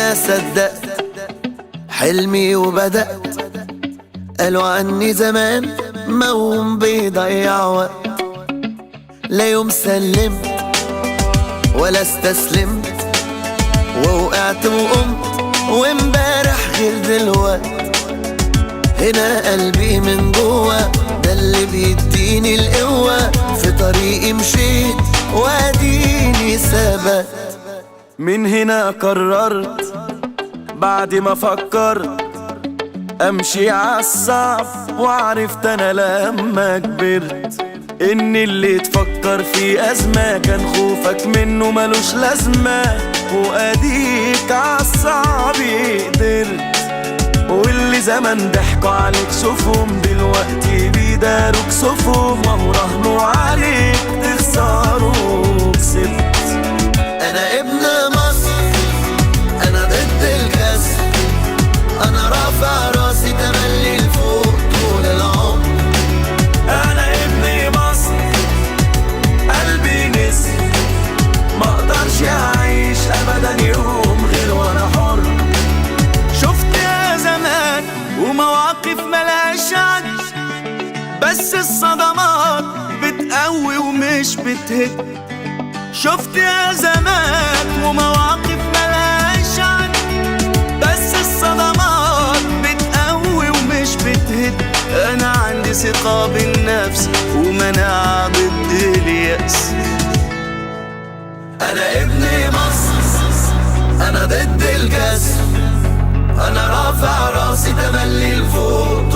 أنا صدقت حلمي وبدأت. قالوا عني زمان موهوم بيضيع وقت، لا يوم سلمت ولا استسلمت، ووقعت وقمت وامبارح غير دلوقت. هنا قلبي من جوا ده اللي بيديني القوة، في طريقي مشيت واديني ثبت. من هنا قررت بعد ما فكرت امشي عالصعب، وعرفت انا لما كبرت ان اللي تفكر في ازمة كان خوفك منه ملوش لازمة، واديك عالصعب قدرت. واللي زمان ضحكوا عليك شوفهم دلوقتي بيداروك صفهم، وهو راهنوا عليك تخسروا كسبت. أنا ابن مصر، أنا ضد الكسر، أنا رافع راسي تملي لفوق طول العمر. أنا ابن مصر قلبي نسر، مقدرش أعيش أبدا يوم غير وأنا حر. شفت يا زمان ومواقف ملهاش عد، بس الصدمات بتقوي ومش بتهد. شفت يا زمان ومواقف ملهاش عد، بس الصدمات بتقوي ومش بتهد. أنا عندي ثقة بالنفس ومناعة ضد اليأس. أنا ابن مصر، أنا ضد الكسر، أنا رافع راسي تملي لفوق